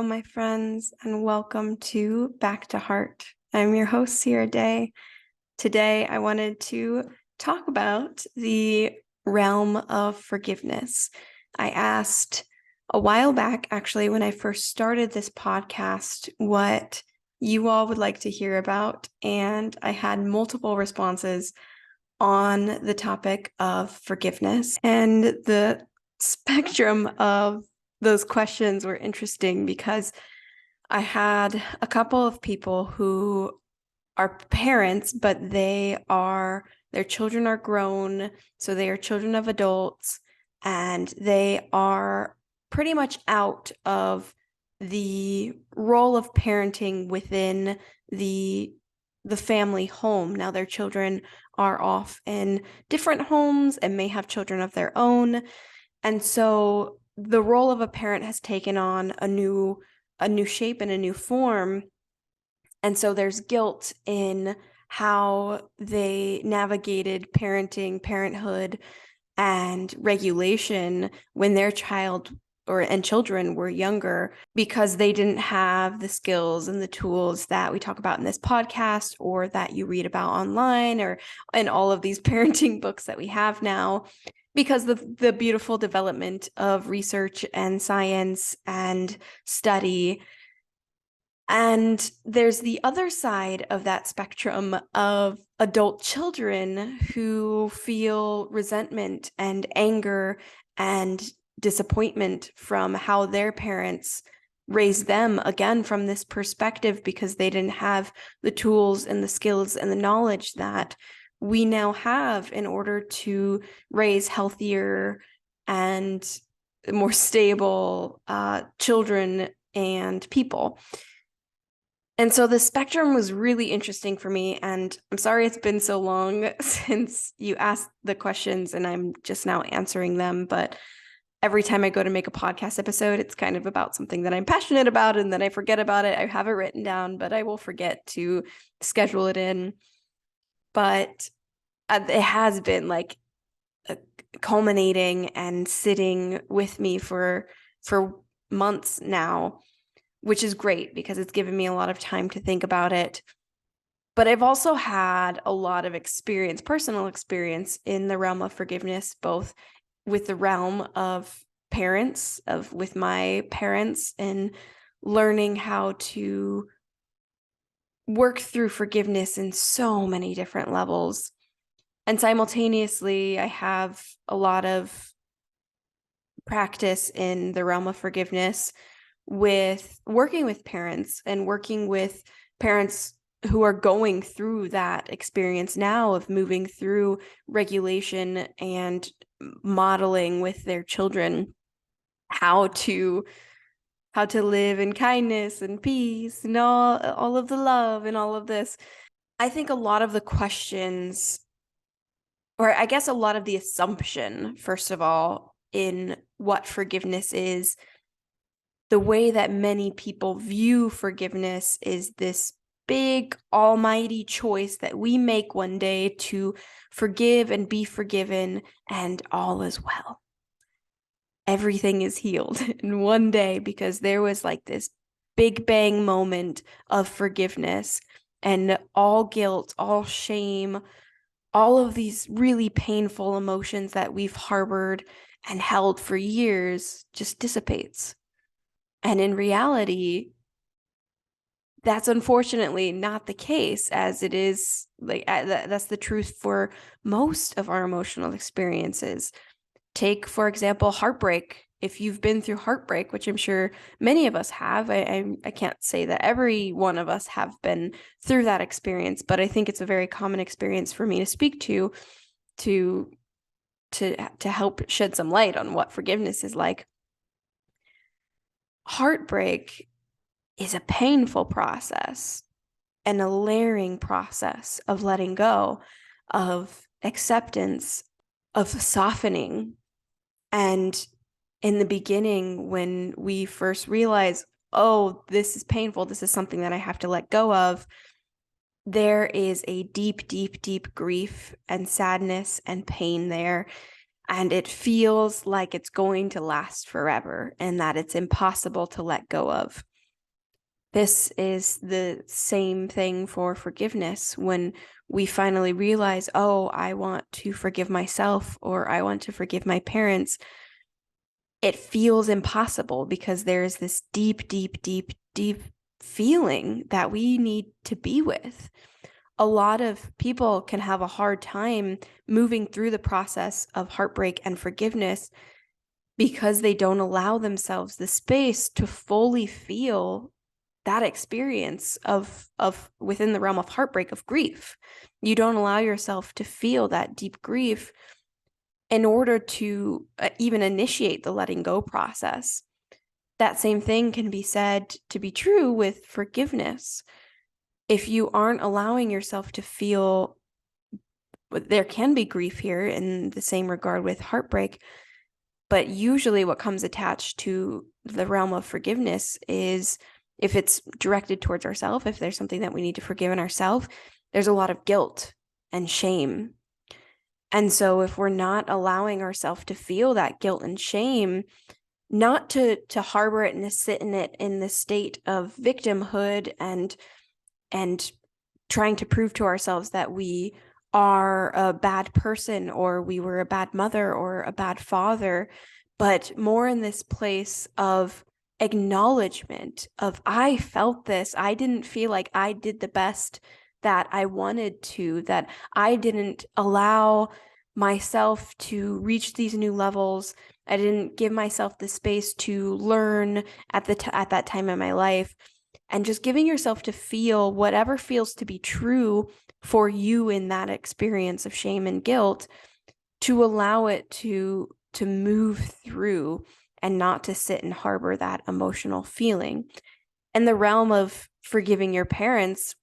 my friends, and welcome to Back to Heart. I'm your host, Cierra Dae. Today, I wanted to talk about the realm of forgiveness. I asked a while back, actually, when I first started this podcast, what you all would like to hear about, and I had multiple responses on the topic of forgiveness. And the spectrum of those questions were interesting because I had a couple of people who are parents, but their children are grown, so they are children of adults, and they are pretty much out of the role of parenting within the family home. Now their children are off in different homes and may have children of their own. And so the role of a parent has taken on a new shape and a new form. And so there's guilt in how they navigated parenting, parenthood, and regulation when their child and children were younger, because they didn't have the skills and the tools that we talk about in this podcast or that you read about online or in all of these parenting books that we have now, because the beautiful development of research and science and study. And there's the other side of that spectrum of adult children who feel resentment and anger and disappointment from how their parents raised them, again, from this perspective, because they didn't have the tools and the skills and the knowledge that we now have in order to raise healthier and more stable children and people. And so the spectrum was really interesting for me, and I'm sorry it's been so long since you asked the questions and I'm just now answering them, but every time I go to make a podcast episode, it's kind of about something that I'm passionate about, and then I forget about it. I have it written down, but I will forget to schedule it in. But it has been like culminating and sitting with me for months now, which is great because it's given me a lot of time to think about it. But I've also had a lot of experience, personal experience in the realm of forgiveness, both with the realm of parents, with my parents, and learning how to work through forgiveness in so many different levels. And simultaneously, I have a lot of practice in the realm of forgiveness with working with parents and working with parents who are going through that experience now of moving through regulation and modeling with their children how to live in kindness and peace and all of the love and all of this. I think a lot of the questions, or I guess a lot of the assumption, first of all, in what forgiveness is, the way that many people view forgiveness is this big almighty choice that we make one day to forgive and be forgiven, and all is well. Everything is healed in one day because there was like this big bang moment of forgiveness, and all guilt, all shame, all of these really painful emotions that we've harbored and held for years just dissipates. And in reality, that's unfortunately not the case, as it is like that's the truth for most of our emotional experiences. Take, for example, heartbreak. If you've been through heartbreak, which I'm sure many of us have, I can't say that every one of us have been through that experience, but I think it's a very common experience for me to speak to help shed some light on what forgiveness is like. Heartbreak is a painful process and a layering process of letting go, of acceptance, of softening. And in the beginning, when we first realize, oh, this is painful, this is something that I have to let go of, there is a deep, deep, deep grief and sadness and pain there. And it feels like it's going to last forever and that it's impossible to let go of. This is the same thing for forgiveness. When we finally realize, oh, I want to forgive myself, or I want to forgive my parents, it feels impossible because there's this deep, deep, deep, deep feeling that we need to be with. A lot of people can have a hard time moving through the process of heartbreak and forgiveness because they don't allow themselves the space to fully feel that experience of within the realm of heartbreak, of grief. You don't allow yourself to feel that deep grief in order to even initiate the letting go process. That same thing can be said to be true with forgiveness. If you aren't allowing yourself to feel, there can be grief here in the same regard with heartbreak, but usually what comes attached to the realm of forgiveness is, if it's directed towards ourselves, if there's something that we need to forgive in ourselves, there's a lot of guilt and shame. And so if we're not allowing ourselves to feel that guilt and shame, not to harbor it and to sit in it in the state of victimhood and trying to prove to ourselves that we are a bad person, or we were a bad mother or a bad father, but more in this place of acknowledgement of, I felt this. I didn't feel like I did the best that I wanted to, that I didn't allow myself to reach these new levels. I didn't give myself the space to learn at that time in my life. And just giving yourself to feel whatever feels to be true for you in that experience of shame and guilt, to allow it to move through and not to sit and harbor that emotional feeling. In the realm of forgiving your parents,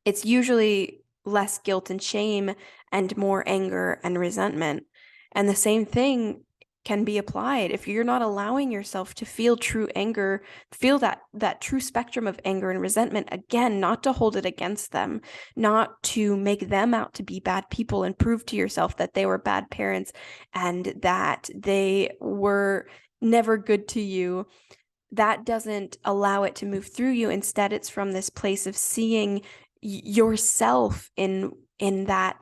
it's usually less guilt and shame and more anger and resentment. And the same thing can be applied. If you're not allowing yourself to feel true anger, feel that true spectrum of anger and resentment, again, not to hold it against them, not to make them out to be bad people and prove to yourself that they were bad parents and that they were never good to you, that doesn't allow it to move through you. Instead, it's from this place of seeing yourself in that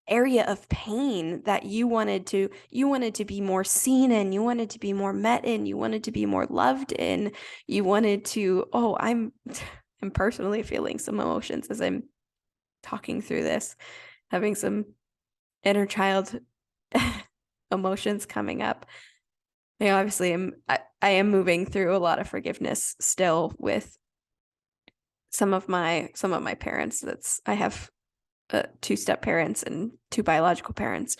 area of pain that you wanted to be more seen in, you wanted to be more met in, you wanted to be more loved in, you wanted to, I'm personally feeling some emotions as I'm talking through this, having some inner child emotions coming up. Obviously I am moving through a lot of forgiveness still with some of my parents. I have 2 step parents and 2 biological parents.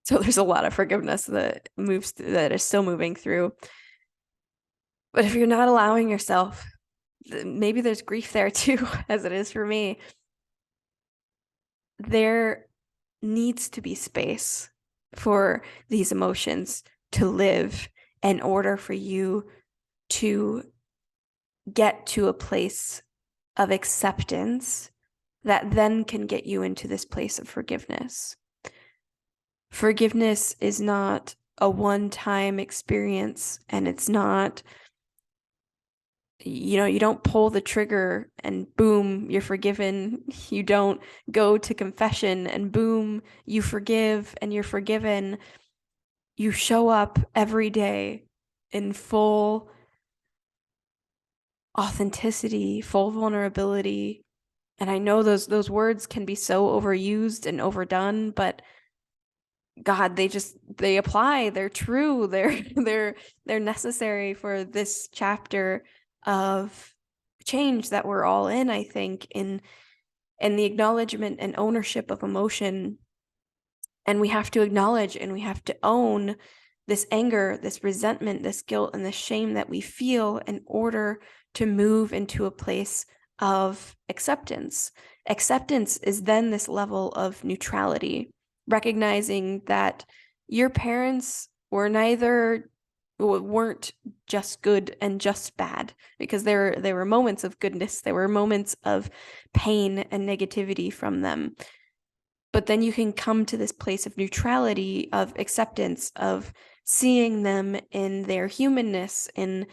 So there's a lot of forgiveness that is still moving through. But if you're not allowing yourself, maybe there's grief there too, as it is for me. There needs to be space for these emotions to live in order for you to get to a place of acceptance that then can get you into this place of forgiveness. Forgiveness is not a one-time experience, and it's not, you don't pull the trigger and boom, you're forgiven. You don't go to confession and boom, you forgive and you're forgiven. You show up every day in full authenticity, full vulnerability. And I know those words can be so overused and overdone, but God, they apply. They're true. They're necessary for this chapter of change that we're all in, I think, in the acknowledgement and ownership of emotion. And we have to acknowledge and we have to own this anger, this resentment, this guilt, and this shame that we feel in order to move into a place of acceptance. Acceptance is then this level of neutrality, recognizing that your parents weren't just good and just bad, because there were moments of goodness, there were moments of pain and negativity from them. But then you can come to this place of neutrality, of acceptance, of seeing them in their humanness, in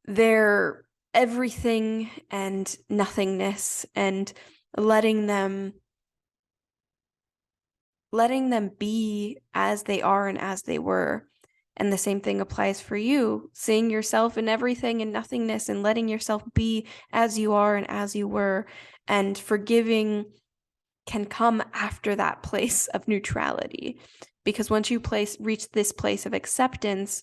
their everything and nothingness, and letting them be as they are and as they were. And the same thing applies for you, seeing yourself in everything and nothingness and letting yourself be as you are and as you were. And forgiving can come after that place of neutrality, because once you reach this place of acceptance,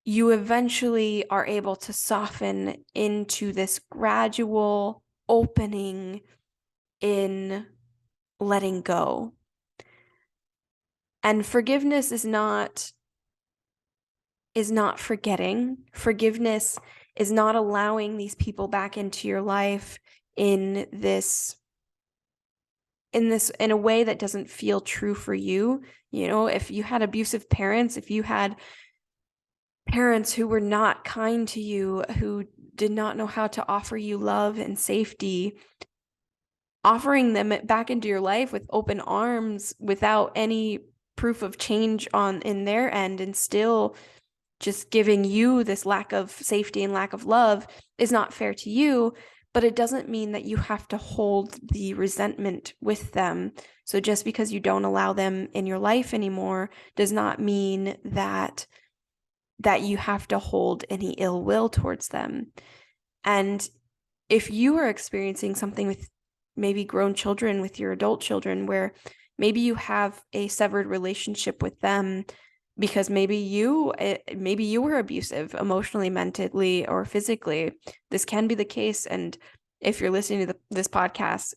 you eventually are able to soften into this gradual opening in letting go. And forgiveness is not forgetting. Forgiveness is not allowing these people back into your life in a way that doesn't feel true for you. You know, if you had abusive parents, if you had parents who were not kind to you, who did not know how to offer you love and safety, offering them back into your life with open arms without any proof of change in their end, and still just giving you this lack of safety and lack of love, is not fair to you. But it doesn't mean that you have to hold the resentment with them. So just because you don't allow them in your life anymore does not mean that you have to hold any ill will towards them. And if you are experiencing something with maybe grown children, with your adult children, where maybe you have a severed relationship with them because maybe you were abusive emotionally, mentally, or physically, this can be the case. And if you're listening to this podcast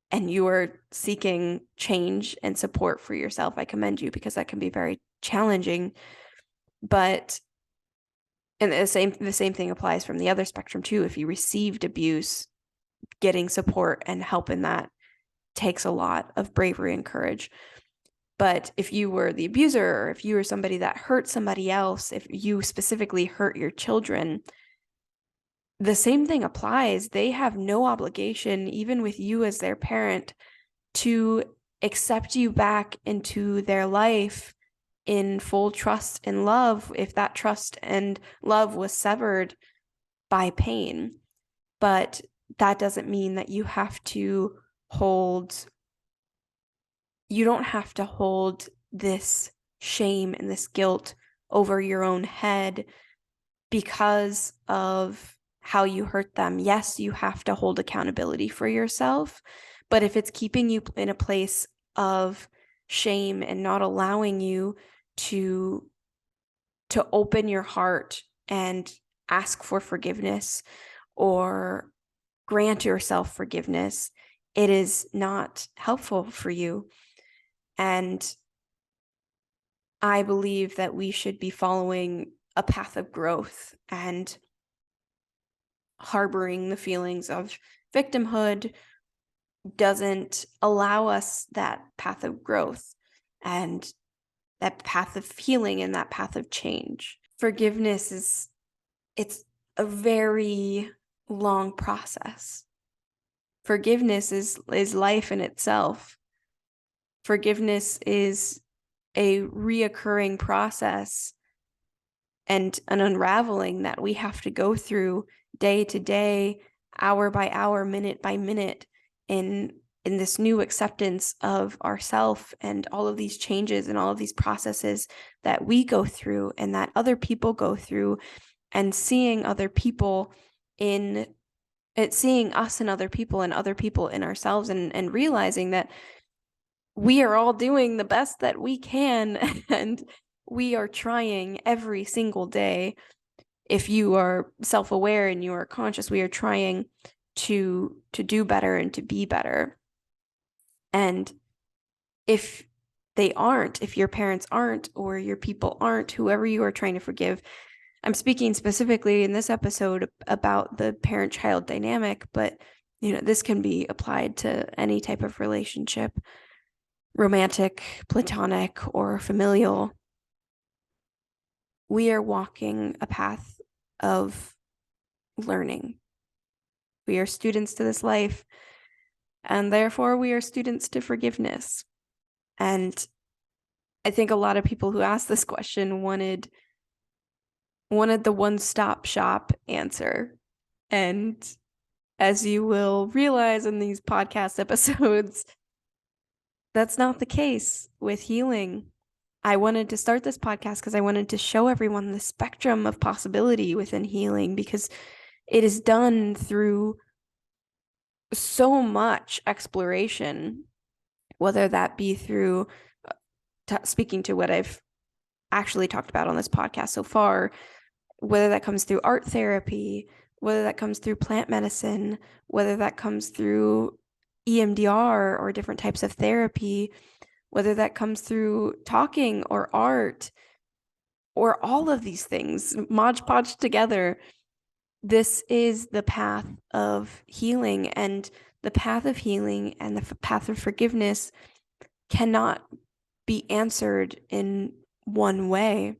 and you are seeking change and support for yourself, I commend you, because that can be very challenging. But and the same thing applies from the other spectrum too. If you received abuse, getting support and help in that takes a lot of bravery and courage. But if you were the abuser, or if you were somebody that hurt somebody else, if you specifically hurt your children, the same thing applies. They have no obligation, even with you as their parent, to accept you back into their life in full trust and love if that trust and love was severed by pain. But that doesn't mean that you don't have to hold this shame and this guilt over your own head because of how you hurt them. Yes, you have to hold accountability for yourself, but if it's keeping you in a place of shame and not allowing you to open your heart and ask for forgiveness or grant yourself forgiveness, it is not helpful for you. And I believe that we should be following a path of growth, and harboring the feelings of victimhood doesn't allow us that path of growth and that path of healing and that path of change. Forgiveness it's a very long process. Forgiveness is life in itself. Forgiveness is a reoccurring process and an unraveling that we have to go through day to day, hour by hour, minute by minute, in this new acceptance of ourself and all of these changes and all of these processes that we go through and that other people go through, and seeing us in other people and other people in ourselves, and realizing that we are all doing the best that we can and we are trying every single day. If you are self-aware and you are conscious, we are trying to do better and to be better. And if your parents aren't, or your people aren't, whoever you are trying to forgive, I'm speaking specifically in this episode about the parent-child dynamic, but this can be applied to any type of relationship, romantic, platonic, or familial. We are walking a path of learning. We are students to this life, and therefore we are students to forgiveness. And I think a lot of people who asked this question wanted the one-stop shop answer. And as you will realize in these podcast episodes, that's not the case with healing. I wanted to start this podcast because I wanted to show everyone the spectrum of possibility within healing, because it is done through so much exploration, whether that be through speaking to what I've actually talked about on this podcast so far, whether that comes through art therapy, whether that comes through plant medicine, whether that comes through EMDR or different types of therapy, whether that comes through talking or art or all of these things, Mod Podge together. This is the path of healing, and the path of healing and the path of forgiveness cannot be answered in one way.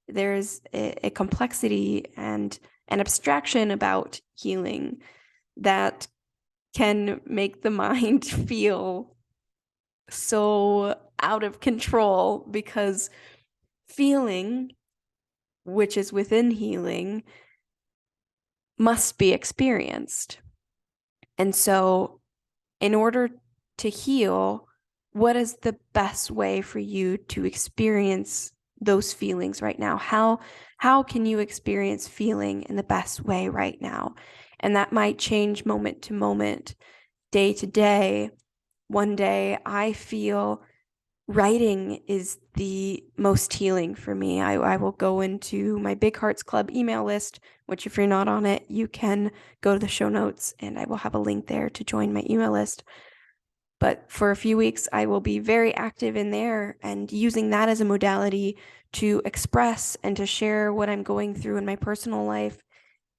There's a complexity and an abstraction about healing that can make the mind feel so out of control, because feeling, which is within healing, must be experienced. And so, in order to heal, what is the best way for you to experience those feelings right now? How can you experience feeling in the best way right now? And that might change moment to moment, day to day. One day I feel writing is the most healing for me. I will go into my Big Hearts Club email list, which if you're not on it, you can go to the show notes and I will have a link there to join my email list. But for a few weeks, I will be very active in there and using that as a modality to express and to share what I'm going through in my personal life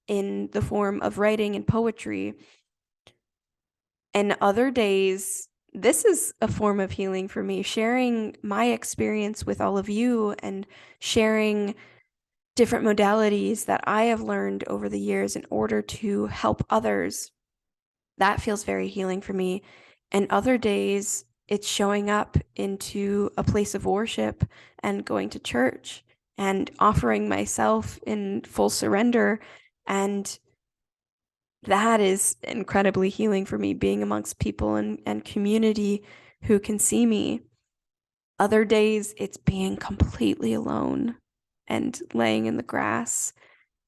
in the form of writing and poetry. And other days, this is a form of healing for me, sharing my experience with all of you and sharing different modalities that I have learned over the years in order to help others. That feels very healing for me. And other days, it's showing up into a place of worship and going to church and offering myself in full surrender. And that is incredibly healing for me, being amongst people and community who can see me. Other days, it's being completely alone and laying in the grass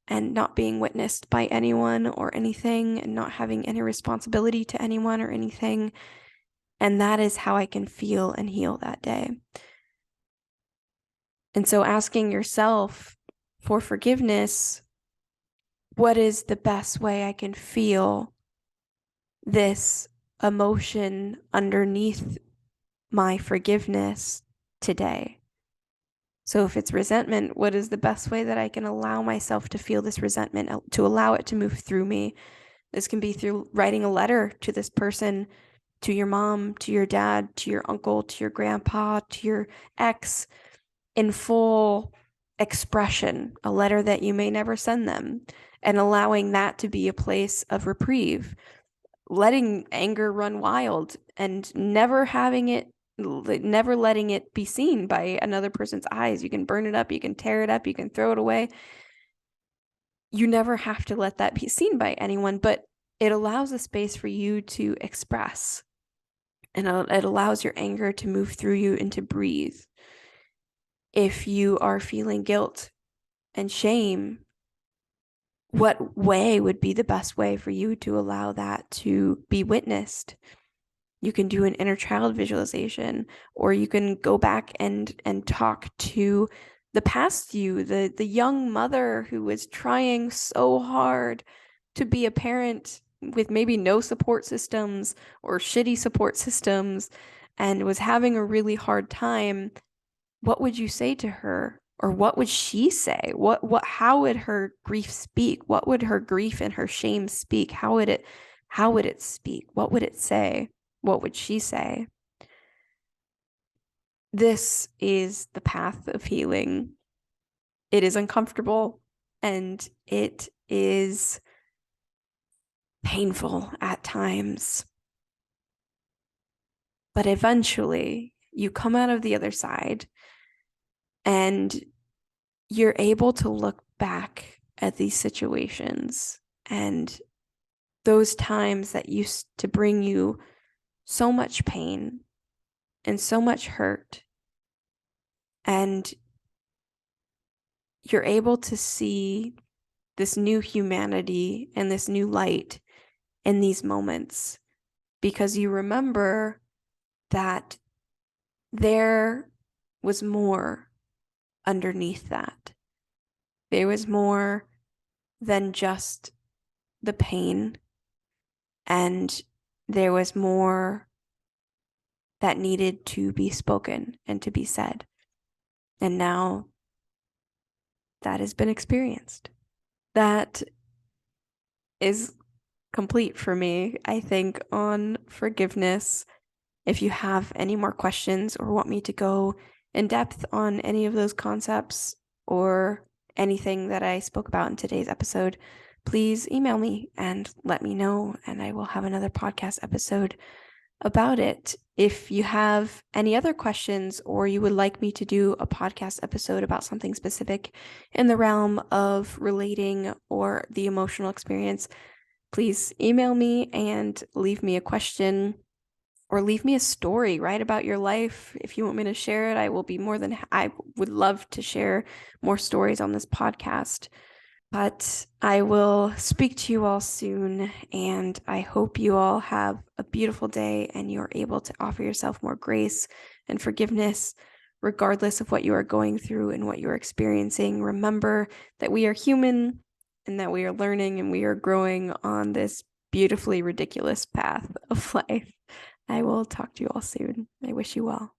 and not being witnessed by anyone or anything and not having any responsibility to anyone or anything. And that is how I can feel and heal that day. And so asking yourself for forgiveness, what is the best way I can feel this emotion underneath my forgiveness today? So if it's resentment, what is the best way that I can allow myself to feel this resentment, to allow it to move through me? This can be through writing a letter to this person, to your mom, to your dad, to your uncle, to your grandpa, to your ex, in full expression, a letter that you may never send them, and allowing that to be a place of reprieve, letting anger run wild and never letting it be seen by another person's eyes. You can burn it up, you can tear it up, you can throw it away. You never have to let that be seen by anyone, but it allows a space for you to express. And it allows your anger to move through you and to breathe. If you are feeling guilt and shame, what way would be the best way for you to allow that to be witnessed? You can do an inner child visualization, or you can go back and talk to the past you, the young mother who was trying so hard to be a parent with maybe no support systems or shitty support systems and was having a really hard time. What would you say to her? Or what would she say? How would her grief speak? What would her grief and her shame speak? How would it speak? What would it say? What would she say? This is the path of healing. It is uncomfortable and it is painful at times. But eventually you come out of the other side and you're able to look back at these situations and those times that used to bring you so much pain and so much hurt, and you're able to see this new humanity and this new light in these moments because you remember that there was more underneath that. There was more than just the pain, and there was more that needed to be spoken and to be said. And now that has been experienced. That is complete for me, I think, on forgiveness. If you have any more questions or want me to go in depth on any of those concepts or anything that I spoke about in today's episode, please email me and let me know, and I will have another podcast episode about it. If you have any other questions or you would like me to do a podcast episode about something specific in the realm of relating or the emotional experience, please email me and leave me a question or leave me a story, write about your life. If you want me to share it, I would love to share more stories on this podcast. But I will speak to you all soon, and I hope you all have a beautiful day and you're able to offer yourself more grace and forgiveness, regardless of what you are going through and what you're experiencing. Remember that we are human and that we are learning and we are growing on this beautifully ridiculous path of life. I will talk to you all soon. I wish you well.